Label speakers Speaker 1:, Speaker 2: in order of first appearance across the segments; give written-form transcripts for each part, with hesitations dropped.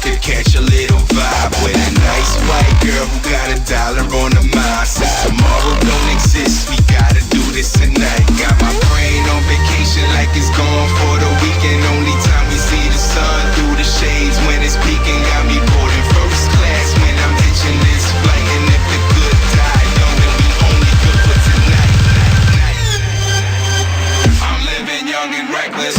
Speaker 1: could catch a little vibe with a nice white girl who got $1 on her mind. Since tomorrow don't exist, we gotta do this tonight. Got my brain on vacation like it's gone for the weekend. Only time we see the sun through the shades when it's peeking. Got me boarding first class when I'm hitching this flight. And if the good die young, then we only good for tonight. I'm living young and reckless.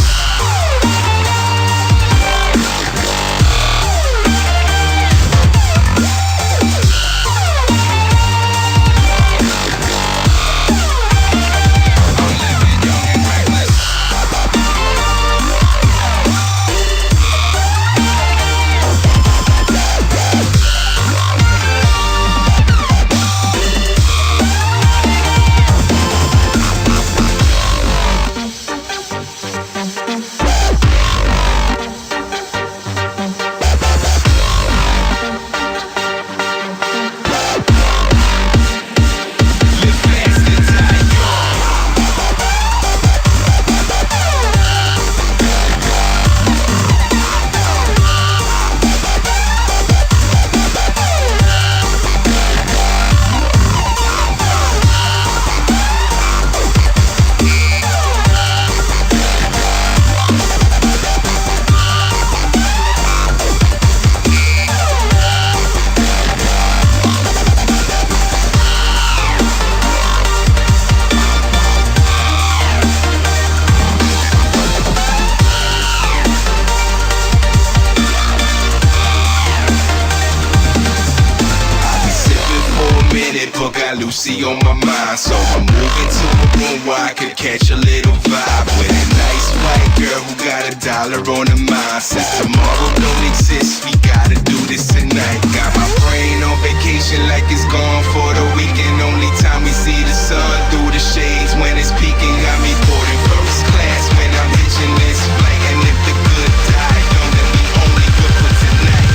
Speaker 1: But got Lucy on my mind, so I'm moving to a room where I could catch a little vibe with a nice white girl who got $1 on her mind. Since tomorrow don't exist, we gotta do this tonight. Got my brain on vacation like it's gone for the weekend. Only time we see the sun through the shades when it's peeking. Got me boarding first class when I'm hitching this flight. And if the good die young, then we only good for tonight.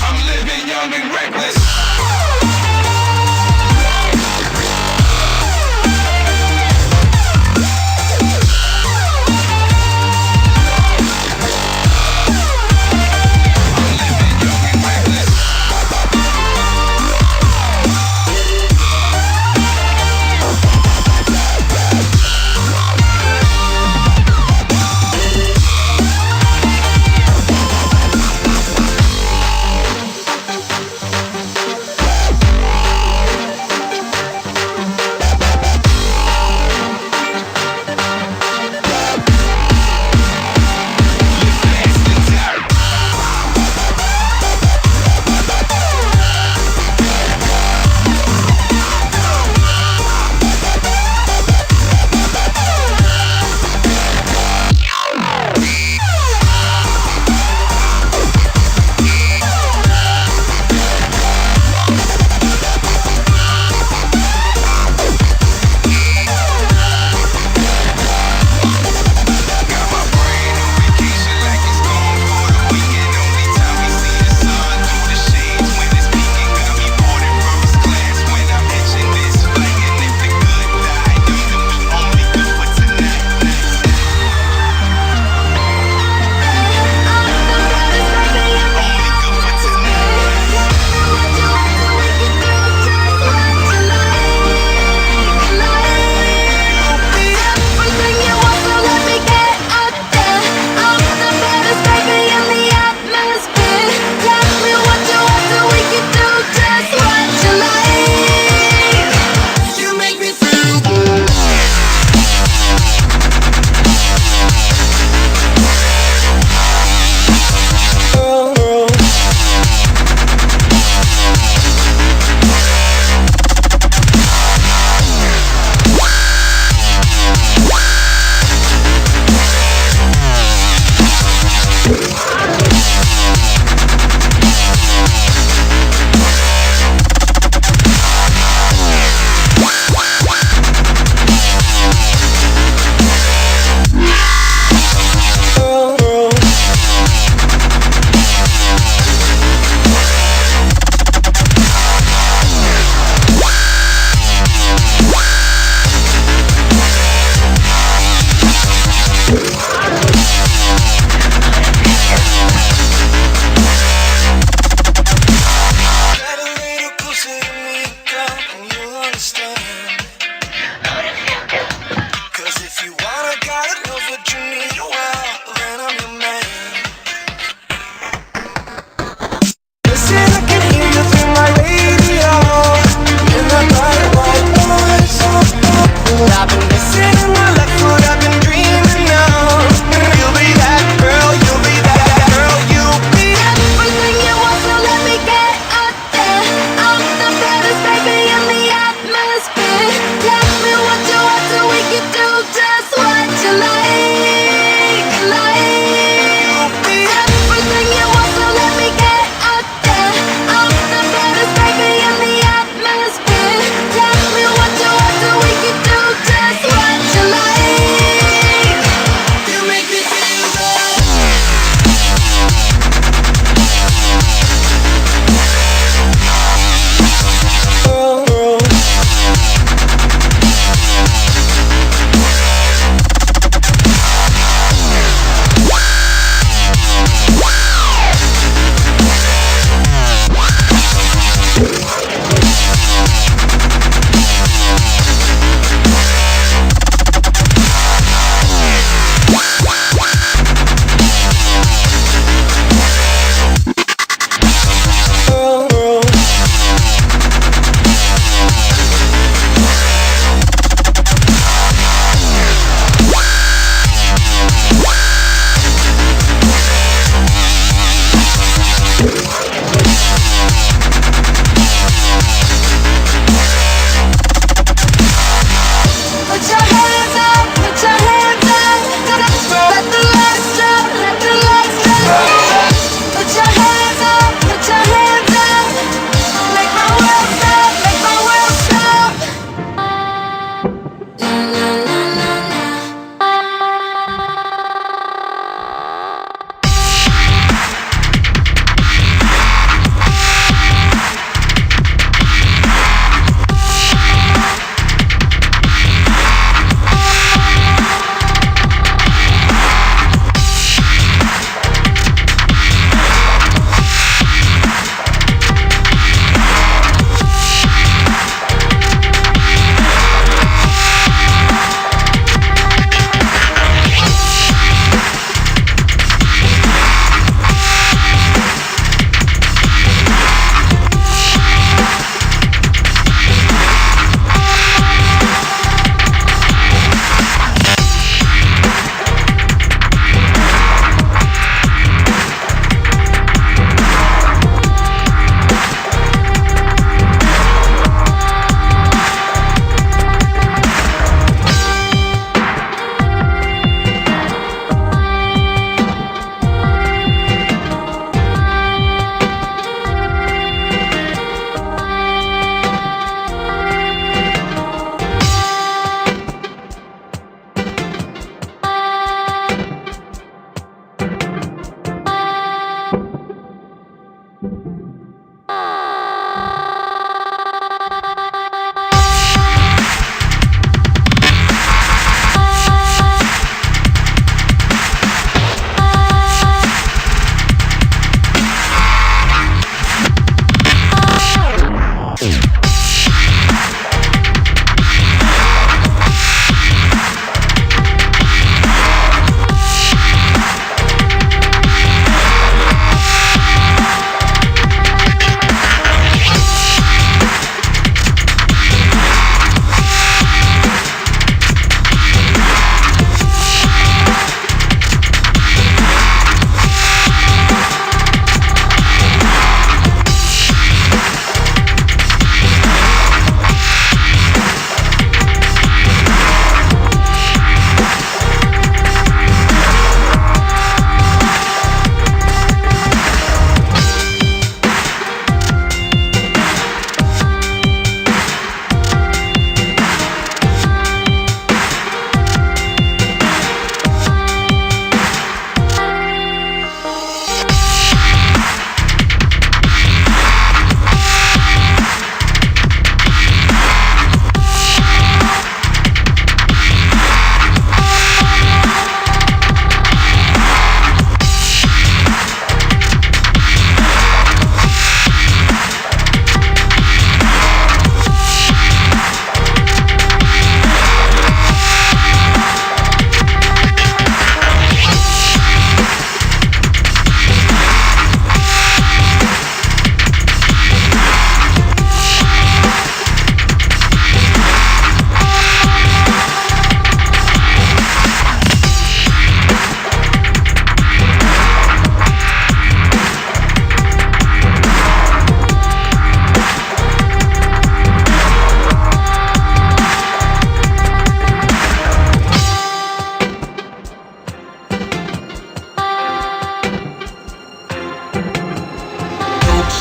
Speaker 1: I'm living young and reckless.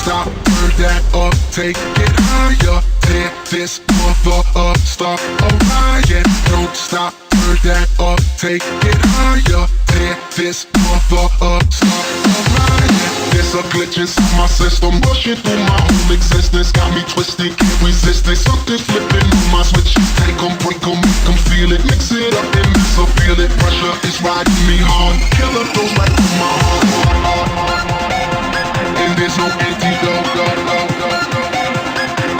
Speaker 1: stop, turn that up, take it higher. Tear this mother up, start a riot. Don't stop, turn that up, take it higher. Tear this mother up, start a riot. There's a glitch inside my system, rushing through my whole existence. Got me twisted, can't resist it. Something's flipping on my switch. Take 'em, break 'em, make 'em feel it. Mix it up and mess up, feel it. Pressure is riding me hard. Killer goes right through my heart. And there's no antidote,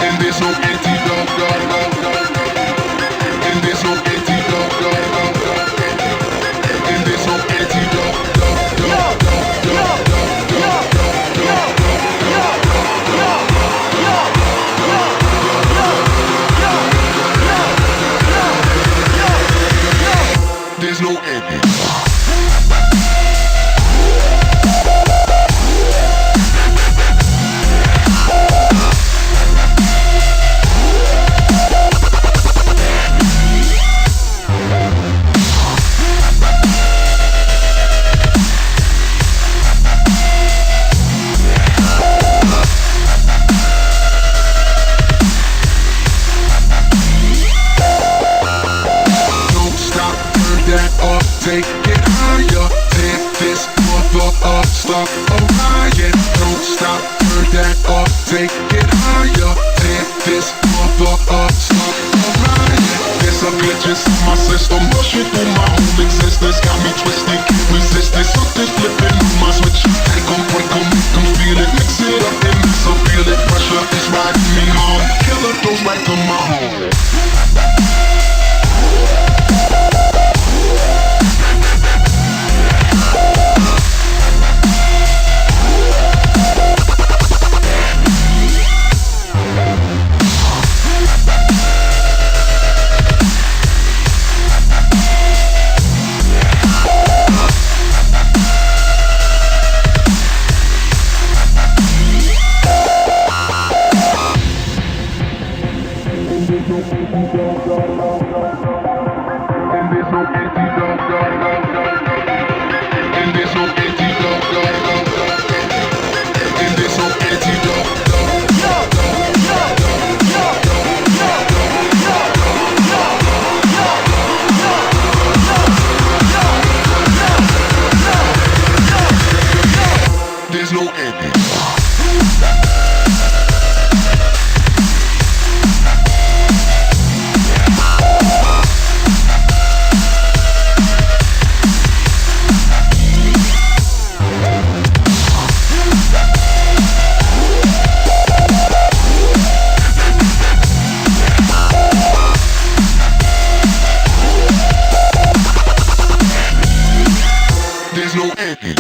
Speaker 1: and there's no antidote, and there's no antidote, and there's no antidote. There's no antidote. Take it higher, tear this mother up, start a riot. Don't stop, turn that up, take it higher, tear this mother up, start a riot. There's a glitch inside my system, rushing through my whole existence. Got me twisted, can't resist it. Something's flipping on my switch. Take 'em, break 'em, make 'em feel it. Mix it up and mess up, feel it. Pressure is riding me hard. Killer goes right to my home. There's no ending. There's no ending.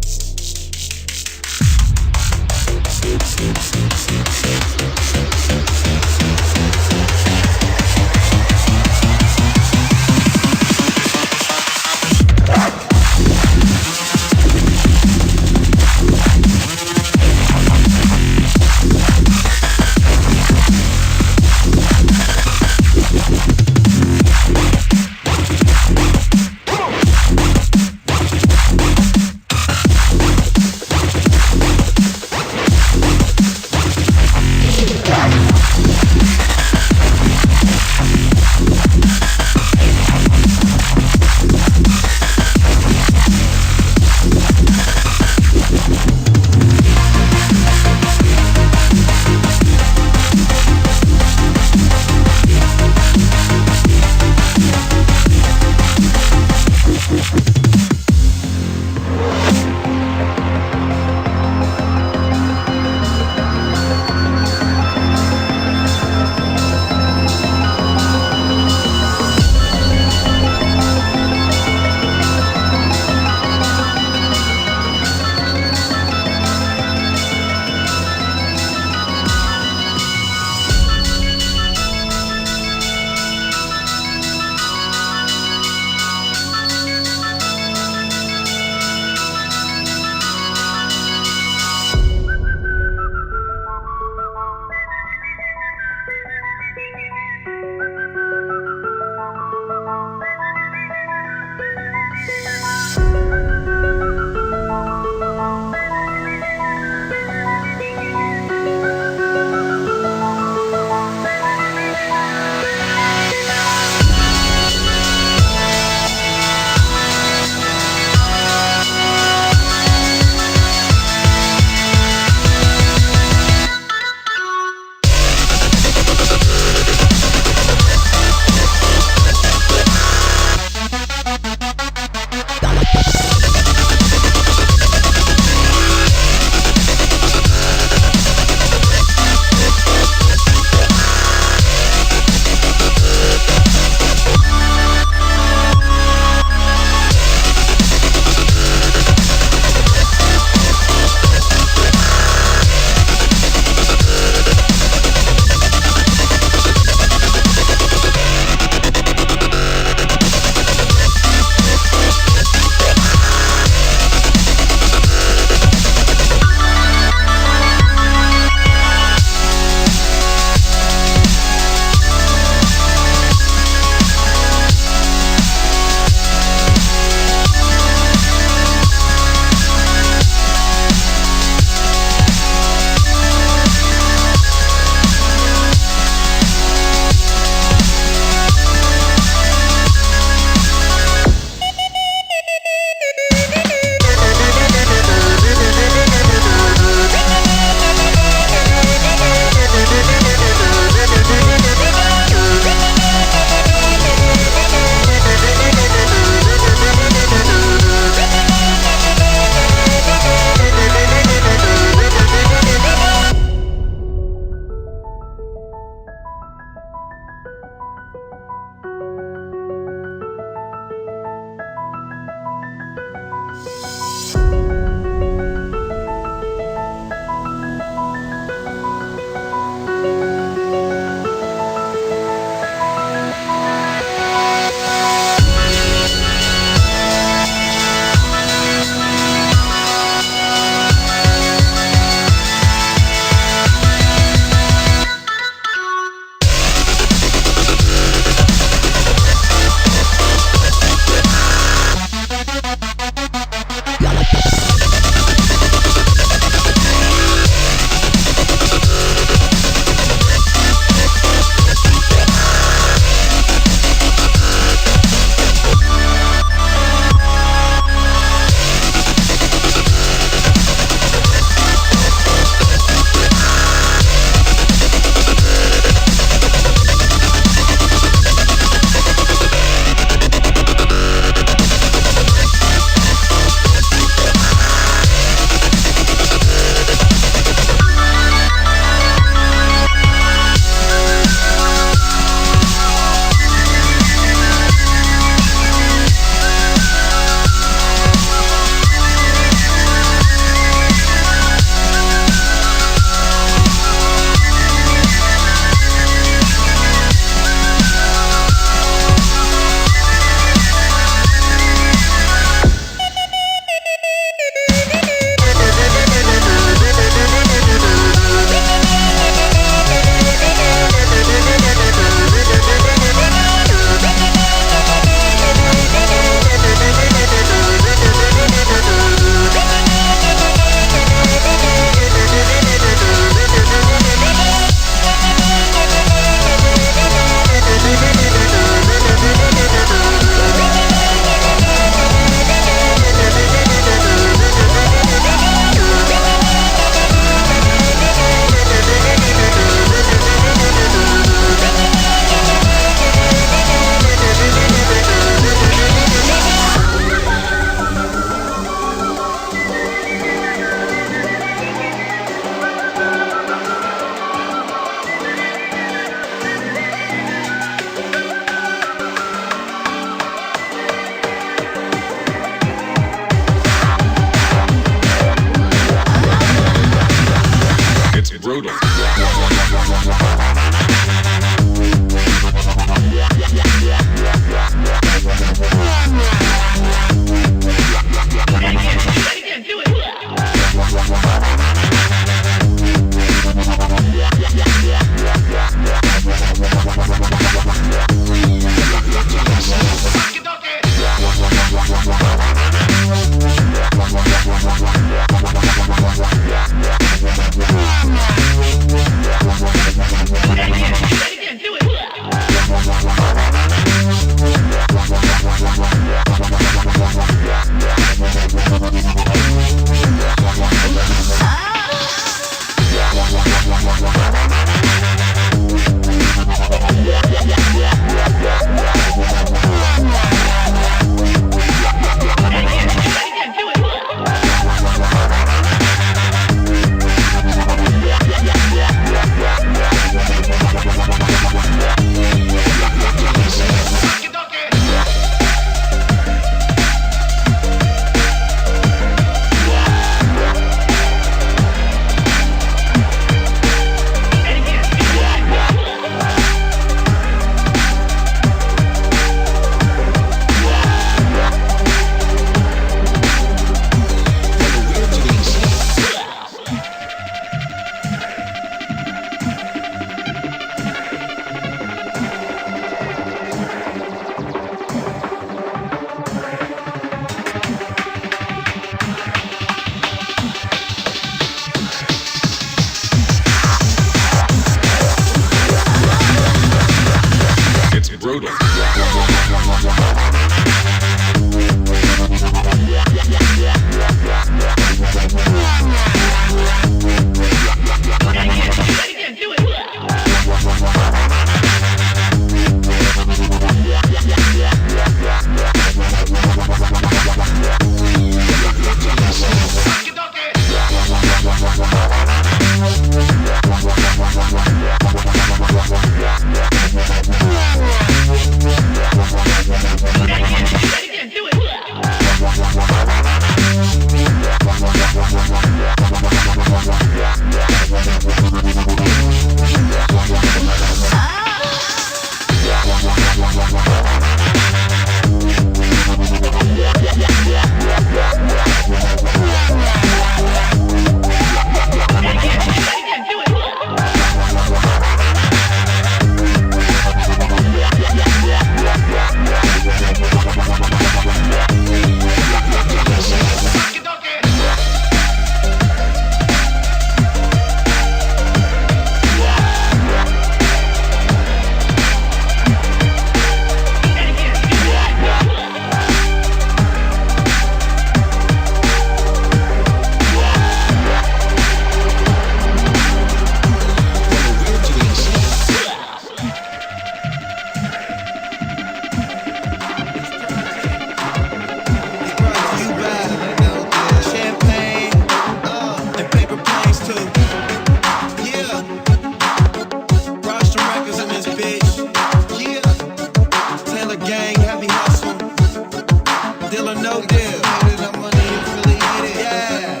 Speaker 2: deal or no deal. Hated I'm money affiliated. Yeah,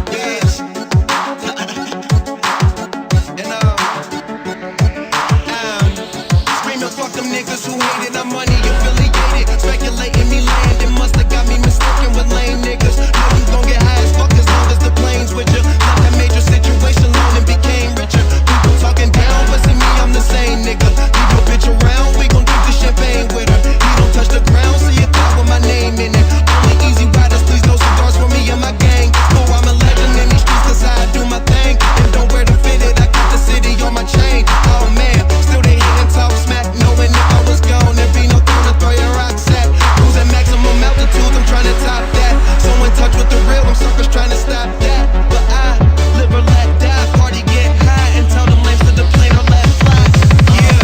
Speaker 2: bitch. And screaming fuck them niggas who hated I'm money affiliated. Speculating me land, it must have got me mistaken with lame niggas. Know you gon' get high as fuck as long as the plane's with you. Left that major situation alone and became richer. People talking down, but see me, I'm the same nigga. Leave your bitch around, we gon' drink the champagne with her. He don't touch the ground, see a cloud with my name in it. Only easy riders, please no cigars for me and my gang. Oh, I'm a legend in these streets cause I do my thing. And don't wear the fitted, I got the city on my chain. Oh man, still they hate and talk smack, knowing if I was gone, there'd be no throne to throw your rocks at. Cruising maximum altitude, I'm trying to top that. So in touch with the real, them suckers trying to stop that. But I live or let die, party get high, and tell them lames to the plane or let fly. Yeah.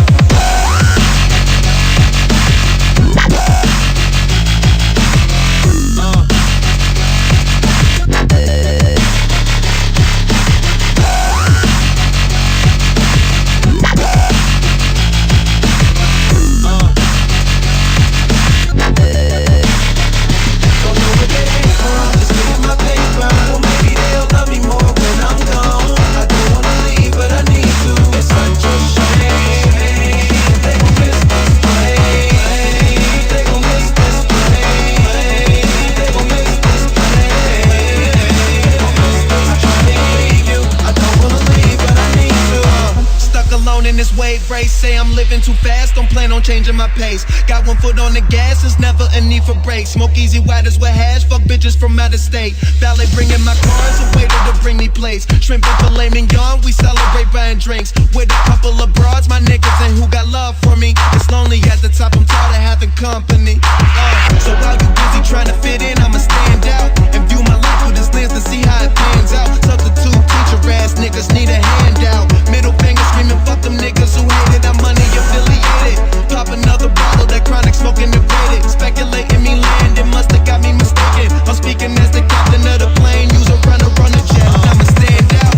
Speaker 2: In this wave race, say I'm living too fast, don't plan on changing my pace. Got one foot on the gas, there's never a need for brakes. Smoke easy waters with hash, fuck bitches from out of state. Valet bringing my cars, a waiter to bring me plates. Shrimp and filet mignon, we celebrate buying drinks. With a couple of broads, my niggas and who got love for me. It's lonely at the top, I'm tired of having company. So while you busy trying to fit in, I'ma stand out and view my life through this lens to see how it pans out. Substitute teacher ass niggas need a handout. Middle finger screaming fuck them niggas who hated I'm money affiliated. Pop another bottle, that chronic smoking degraded. Speculating me land, it must have got me mistaken. I'm speaking as the captain of the plane, use a runner on the jet, I'ma stand out.